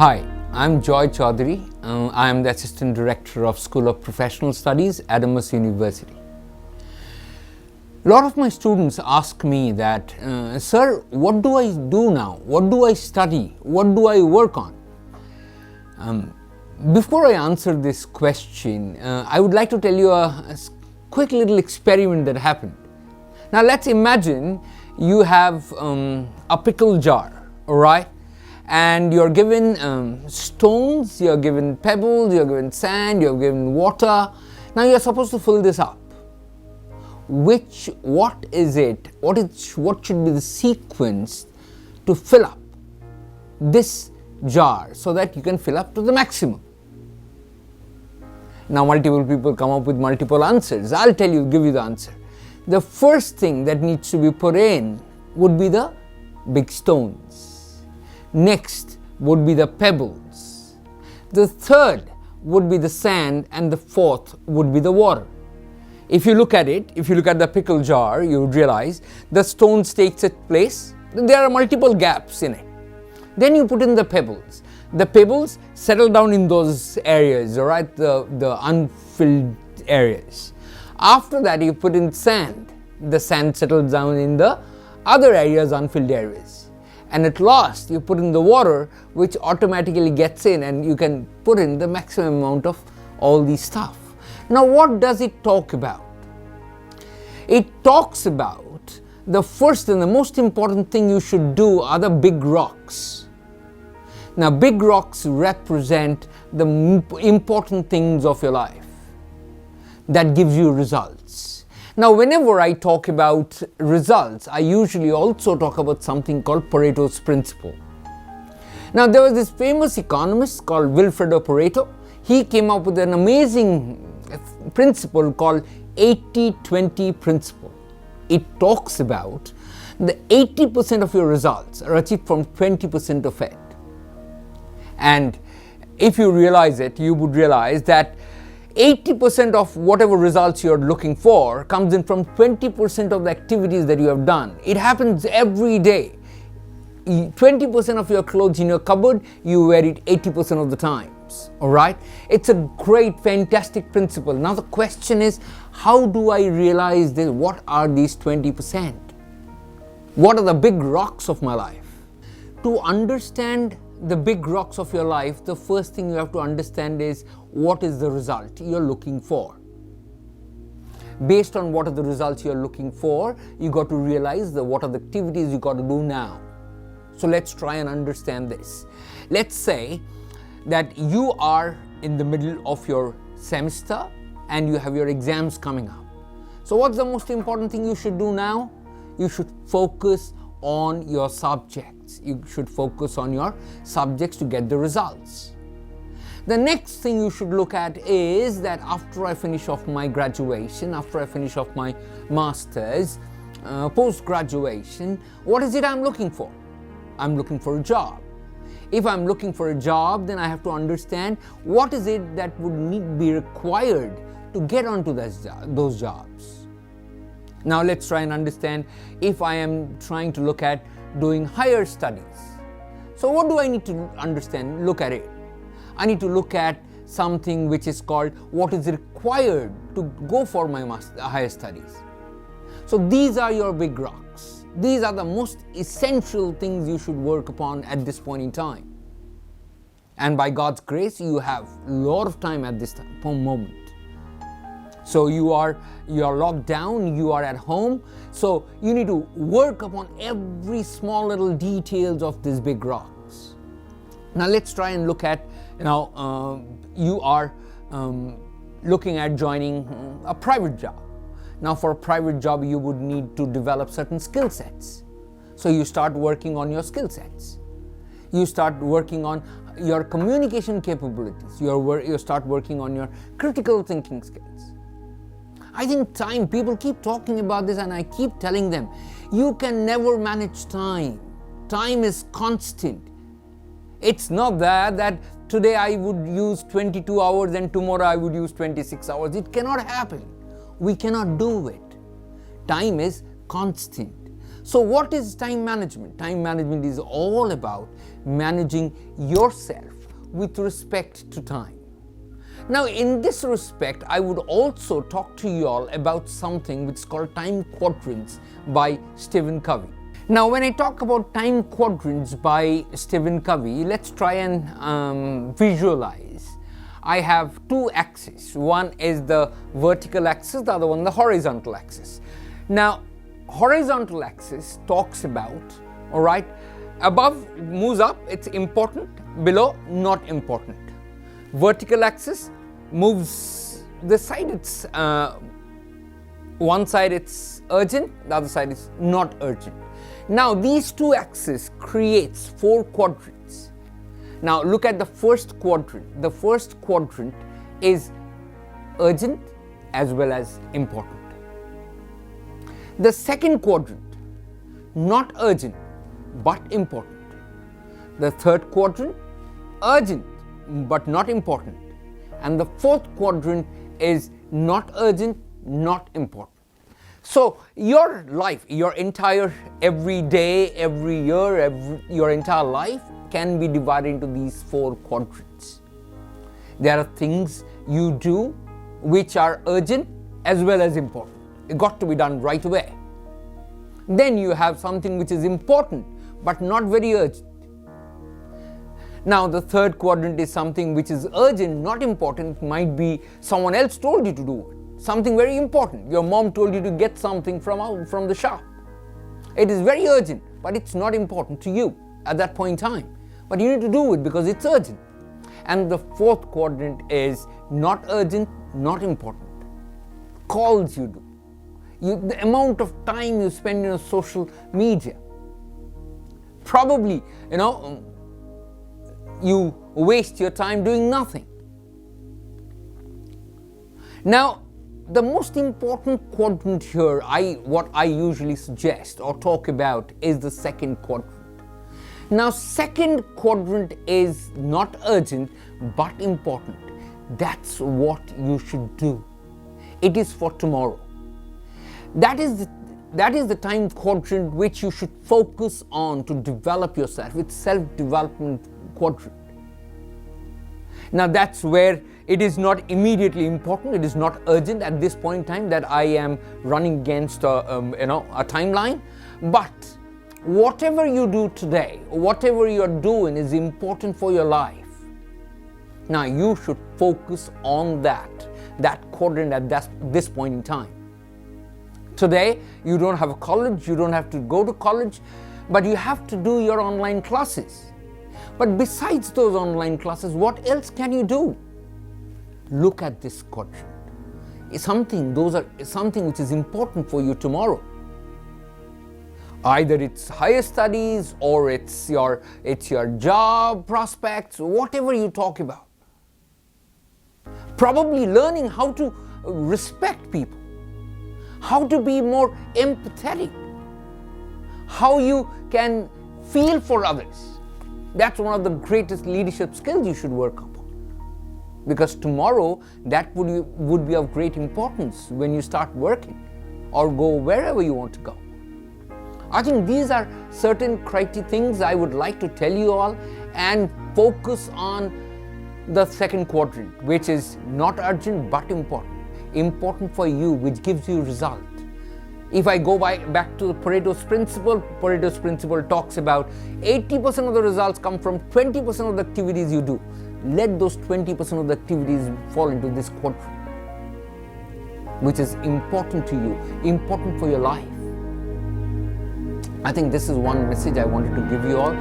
Hi, I'm Chowdhury. I am the Assistant Director of School of Professional Studies at MS University. A lot of my students ask me that, Sir, what do I do now? What do I study? What do I work on? Before I answer this question, I would like to tell you a quick little experiment that happened. Now let's imagine you have a pickle jar, all right? And you're given stones, you're given pebbles, you're given sand, you're given water. Now you're supposed to fill this up. What should be the sequence to fill up this jar so that you can fill up to the maximum? Now multiple people come up with multiple answers. I'll give you the answer. The first thing that needs to be put in would be the big stones. Next would be the pebbles. The third would be the sand, and the fourth would be the water. If you look at the pickle jar, you would realize the stones takes its place. There are multiple gaps in it. Then you put in the pebbles. The pebbles settle down in those areas, all right, the unfilled areas. After that, you put in sand. The sand settles down in the other areas, unfilled areas. And at last, you put in the water, which automatically gets in, and you can put in the maximum amount of all these stuff. Now, what does it talk about? It talks about the first and the most important thing you should do are the big rocks. Now, big rocks represent the important things of your life that gives you results. Now, whenever I talk about results, I usually also talk about something called Pareto's principle. Now, there was this famous economist called Wilfredo Pareto. He came up with an amazing principle called 80-20 principle. It talks about the 80% of your results are achieved from 20% of it. And if you realize it, you would realize that 80% of whatever results you're looking for comes in from 20% of the activities that you have done. It happens every day. 20% of your clothes in your cupboard, you wear it 80% of the times. All right? It's a great, fantastic principle. Now the question is, how do I realize this? What are these 20%? What are the big rocks of my life? To understand the big rocks of your life, the first thing you have to understand is what is the result you're looking for. Based on what are the results you're looking for, you got to realize what are the activities you got to do now. So let's try and understand this. Let's say that you are in the middle of your semester and you have your exams coming up. So what's the most important thing you should do now? You should focus on your subjects. You should focus on your subjects to get the results. The next thing you should look at is that after I finish off my graduation, after I finish off my master's, post-graduation, what is it I'm looking for? I'm looking for a job. If I'm looking for a job, then I have to understand what is it that would be required to get onto those jobs. Now let's try and understand if I am trying to look at doing higher studies. So what do I need to understand? Look at it. I need to look at something which is called what is required to go for my higher studies. So these are your big rocks. These are the most essential things you should work upon at this point in time. And by God's grace, you have a lot of time at this moment. So you are locked down, you are at home, so you need to work upon every small little details of these big rocks. Now let's try and look at, you are looking at joining a private job. Now for a private job, you would need to develop certain skill sets. So you start working on your skill sets. You start working on your communication capabilities. You start working on your critical thinking skills. I think time, people keep talking about this and I keep telling them, you can never manage time. Time is constant. It's not that today I would use 22 hours and tomorrow I would use 26 hours. It cannot happen. We cannot do it. Time is constant. So what is time management? Time management is all about managing yourself with respect to time. Now, in this respect, I would also talk to you all about something which is called time quadrants by Stephen Covey. Now, when I talk about time quadrants by Stephen Covey, let's try and visualize. I have two axes. One is the vertical axis, the other one the horizontal axis. Now, horizontal axis talks about, all right, above moves up, it's important, below not important. Vertical axis moves the side, it's one side it's urgent, the other side is not urgent. Now these two axes creates four quadrants. Now look at the first quadrant. The first quadrant is urgent as well as important. The second quadrant, not urgent but important. The third quadrant, urgent but not important. And the fourth quadrant is not urgent, not important. So your life, your entire every day, every year, your entire life can be divided into these four quadrants. There are things you do which are urgent as well as important. It got to be done right away. Then you have something which is important but not very urgent. Now the third quadrant is something which is urgent, not important. It might be someone else told you to do it. Something very important. Your mom told you to get something from the shop. It is very urgent, but it's not important to you at that point in time. But you need to do it because it's urgent. And the fourth quadrant is not urgent, not important. Calls you do. The amount of time you spend on social media. Probably, you waste your time doing nothing. Now, the most important quadrant here, what I usually suggest or talk about is the second quadrant. Now, second quadrant is not urgent but important. That's what you should do. It is for tomorrow. That is the time quadrant which you should focus on to develop yourself. It's self-development quadrant. Now that's where it is not immediately important, it is not urgent at this point in time that I am running against a timeline. But whatever you do today, whatever you are doing is important for your life. Now you should focus on that quadrant at this point in time. Today you don't have a college, you don't have to go to college, but you have to do your online classes. But besides those online classes, what else can you do? Look at this quadrant. It's something which is important for you tomorrow. Either it's higher studies or it's your job prospects, whatever you talk about. Probably learning how to respect people, how to be more empathetic, how you can feel for others. That's one of the greatest leadership skills you should work upon. Because tomorrow that would be of great importance when you start working or go wherever you want to go. I think these are certain criteria things I would like to tell you all, and focus on the second quadrant, which is not urgent but important. Important for you, which gives you result. If I go back to Pareto's principle talks about 80% of the results come from 20% of the activities you do. Let those 20% of the activities fall into this quadrant, which is important to you, important for your life. I think this is one message I wanted to give you all.